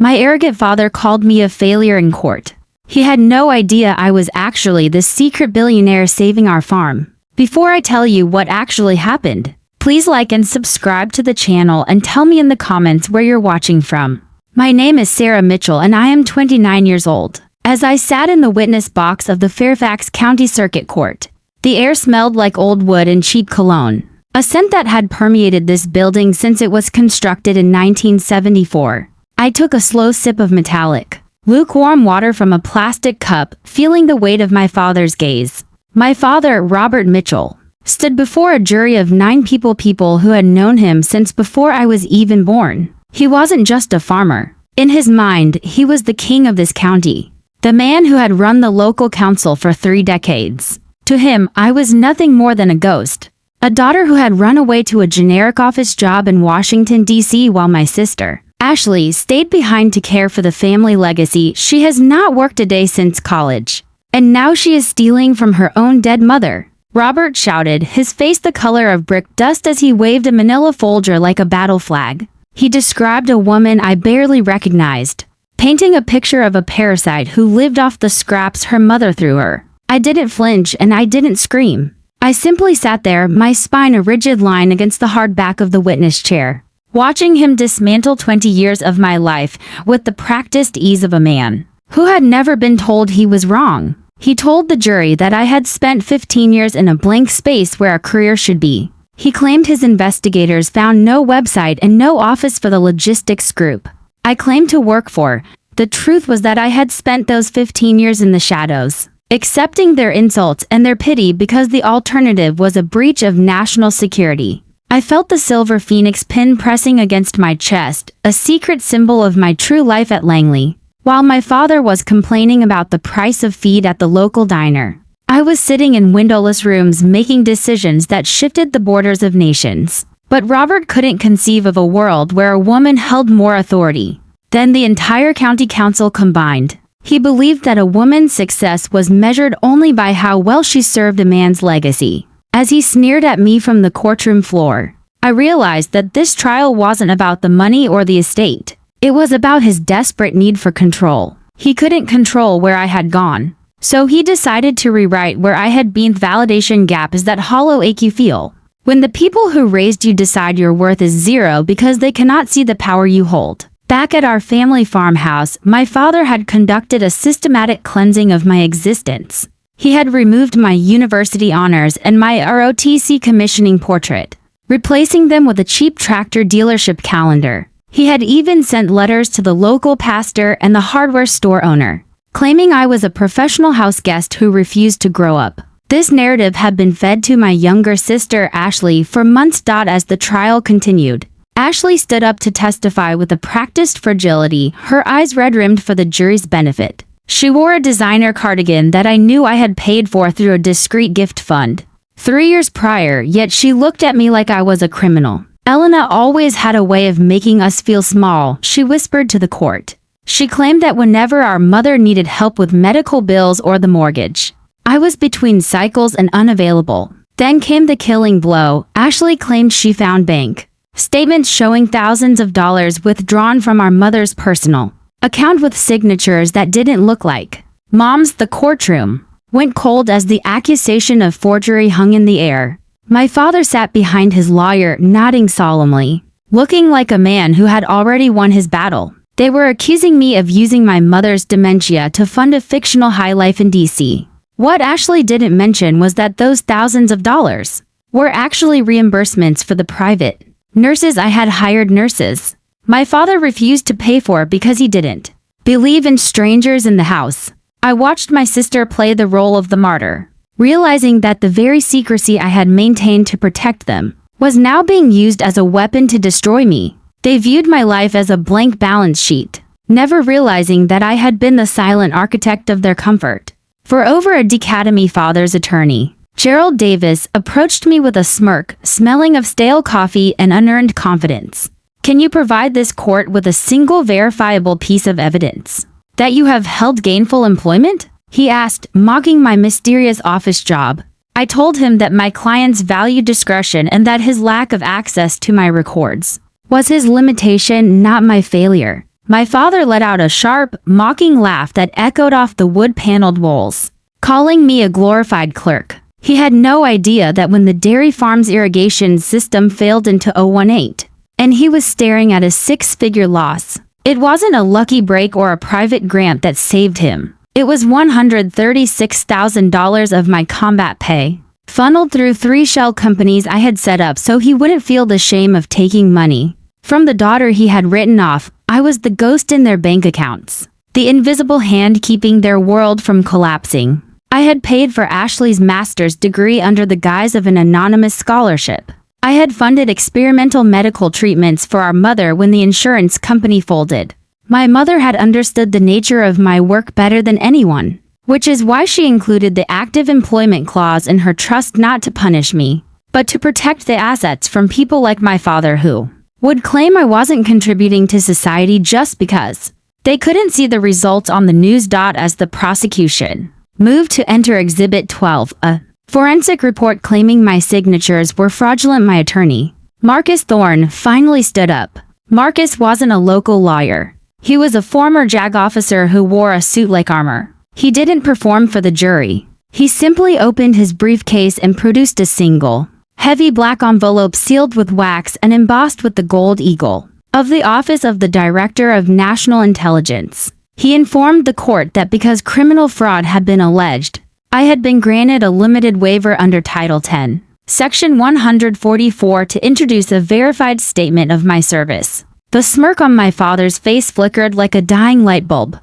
My arrogant father called me a failure in court. He had no idea I was actually the secret billionaire saving our farm. Before I tell you what actually happened, please like and subscribe to the channel and tell me in the comments where you're watching from. My name is Sarah Mitchell and I am 29 years old. As I sat in the witness box of the Fairfax County Circuit Court, the air smelled like old wood and cheap cologne, a scent that had permeated this building since it was constructed in 1974. I took a slow sip of metallic, lukewarm water from a plastic cup, feeling the weight of my father's gaze. My father, Robert Mitchell, stood before a jury of 9 people who had known him since before I was even born. He wasn't just a farmer. In his mind, he was the king of this county, the man who had run the local council for 3 decades. To him, I was nothing more than a ghost, a daughter who had run away to a generic office job in Washington, D.C. while my sister, Ashley, stayed behind to care for the family legacy. She has not worked a day since college, and now she is stealing from her own dead mother. Robert shouted, his face the color of brick dust as he waved a manila folder like a battle flag. He described a woman I barely recognized, painting a picture of a parasite who lived off the scraps her mother threw her. I didn't flinch and I didn't scream. I simply sat there, my spine a rigid line against the hard back of the witness chair, watching him dismantle 20 years of my life with the practiced ease of a man who had never been told he was wrong. He told the jury that I had spent 15 years in a blank space where a career should be. He claimed his investigators found no website and no office for the logistics group I claimed to work for. The truth was that I had spent those 15 years in the shadows, accepting their insults and their pity because the alternative was a breach of national security. I felt the silver phoenix pin pressing against my chest, a secret symbol of my true life at Langley. While my father was complaining about the price of feed at the local diner, I was sitting in windowless rooms making decisions that shifted the borders of nations. But Robert couldn't conceive of a world where a woman held more authority than the entire county council combined. He believed that a woman's success was measured only by how well she served a man's legacy. As he sneered at me from the courtroom floor, I realized that this trial wasn't about the money or the estate. It was about his desperate need for control. He couldn't control where I had gone, so he decided to rewrite where I had been. Validation gap is that hollow ache you feel when the people who raised you decide your worth is zero because they cannot see the power you hold. Back at our family farmhouse, my father had conducted a systematic cleansing of my existence. He had removed my university honors and my ROTC commissioning portrait, replacing them with a cheap tractor dealership calendar. He had even sent letters to the local pastor and the hardware store owner, claiming I was a professional house guest who refused to grow up. This narrative had been fed to my younger sister Ashley for months. As the trial continued, Ashley stood up to testify with a practiced fragility, her eyes red-rimmed for the jury's benefit. She wore a designer cardigan that I knew I had paid for through a discreet gift fund 3 years prior, yet she looked at me like I was a criminal. Elena always had a way of making us feel small, she whispered to the court. She claimed that whenever our mother needed help with medical bills or the mortgage, I was between cycles and unavailable. Then came the killing blow. Ashley claimed she found bank statements showing thousands of dollars withdrawn from our mother's personal account with signatures that didn't look like Mom's. The courtroom went cold as the accusation of forgery hung in the air. My father sat behind his lawyer, nodding solemnly, looking like a man who had already won his battle. They were accusing me of using my mother's dementia to fund a fictional high life in D.C. What Ashley didn't mention was that those thousands of dollars were actually reimbursements for the private nurses I had hired. Nurses my father refused to pay for because he didn't believe in strangers in the house. I watched my sister play the role of the martyr, realizing that the very secrecy I had maintained to protect them was now being used as a weapon to destroy me. They viewed my life as a blank balance sheet, never realizing that I had been the silent architect of their comfort. For over a decade, my father's attorney, Gerald Davis, approached me with a smirk, smelling of stale coffee and unearned confidence. Can you provide this court with a single verifiable piece of evidence that you have held gainful employment? He asked, mocking my mysterious office job. I told him that my clients valued discretion and that his lack of access to my records was his limitation, not my failure. My father let out a sharp, mocking laugh that echoed off the wood-paneled walls, calling me a glorified clerk. He had no idea that when the dairy farm's irrigation system failed in 2018, and he was staring at a six-figure loss, it wasn't a lucky break or a private grant that saved him. It was $136,000 of my combat pay, funneled through 3 shell companies I had set up so he wouldn't feel the shame of taking money from the daughter he had written off. I was the ghost in their bank accounts, the invisible hand keeping their world from collapsing. I had paid for Ashley's master's degree under the guise of an anonymous scholarship. I had funded experimental medical treatments for our mother when the insurance company folded. My mother had understood the nature of my work better than anyone, which is why she included the active employment clause in her trust, not to punish me, but to protect the assets from people like my father who would claim I wasn't contributing to society just because they couldn't see the results on the news. As the prosecution moved to enter Exhibit 12, a forensic report claiming my signatures were fraudulent, my attorney, Marcus Thorne, finally stood up. Marcus wasn't a local lawyer. He was a former JAG officer who wore a suit like armor. He didn't perform for the jury. He simply opened his briefcase and produced a single, heavy black envelope sealed with wax and embossed with the gold eagle of the Office of the Director of National Intelligence. He informed the court that because criminal fraud had been alleged, I had been granted a limited waiver under Title 10, Section 144 to introduce a verified statement of my service. The smirk on my father's face flickered like a dying light bulb.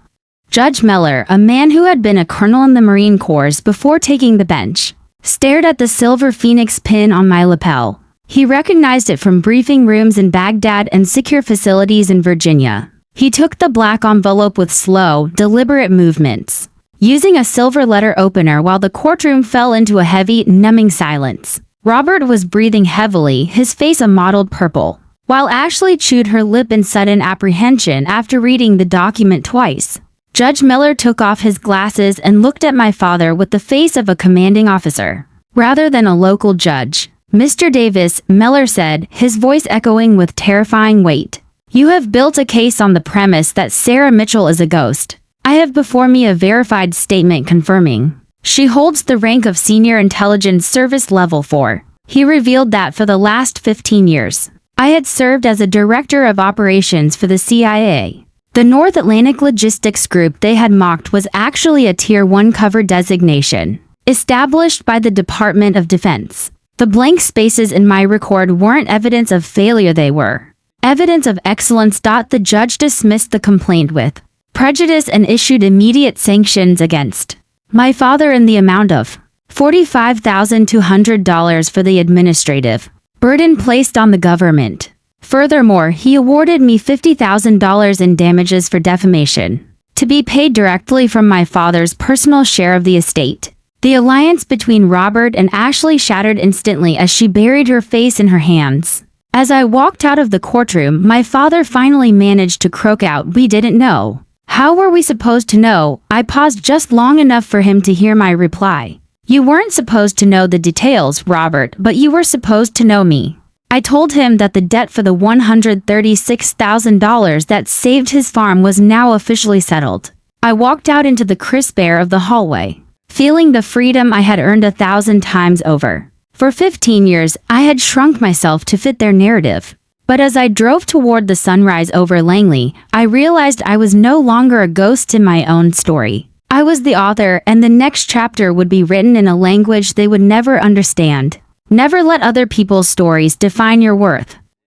Judge Miller, a man who had been a colonel in the Marine Corps before taking the bench, stared at the silver phoenix pin on my lapel. He recognized it from briefing rooms in Baghdad and secure facilities in Virginia. He took the black envelope with slow, deliberate movements, using a silver letter opener while the courtroom fell into a heavy, numbing silence. Robert was breathing heavily, his face a mottled purple, while Ashley chewed her lip in sudden apprehension after reading the document twice. Judge Miller took off his glasses and looked at my father with the face of a commanding officer, rather than a local judge. Mr. Davis, Miller said, his voice echoing with terrifying weight. You have built a case on the premise that Sarah Mitchell is a ghost. I have before me a verified statement confirming she holds the rank of Senior Intelligence Service Level 4. He revealed that for the last 15 years, I had served as a director of operations for the CIA. The North Atlantic Logistics Group they had mocked was actually a Tier 1 cover designation, established by the Department of Defense. The blank spaces in my record weren't evidence of failure, they were evidence of excellence. The judge dismissed the complaint with prejudice and issued immediate sanctions against my father in the amount of $45,200 for the administrative burden placed on the government. Furthermore, he awarded me $50,000 in damages for defamation, to be paid directly from my father's personal share of the estate. The alliance between Robert and Ashley shattered instantly as she buried her face in her hands. As I walked out of the courtroom, my father finally managed to croak out, "We didn't know." How were we supposed to know? I paused just long enough for him to hear my reply. You weren't supposed to know the details, Robert, but you were supposed to know me. I told him that the debt for the $136,000 that saved his farm was now officially settled. I walked out into the crisp air of the hallway, feeling the freedom I had earned 1,000 times over. For 15 years, I had shrunk myself to fit their narrative. But as I drove toward the sunrise over Langley, I realized I was no longer a ghost in my own story. I was the author, and the next chapter would be written in a language they would never understand. Never let other people's stories define your worth.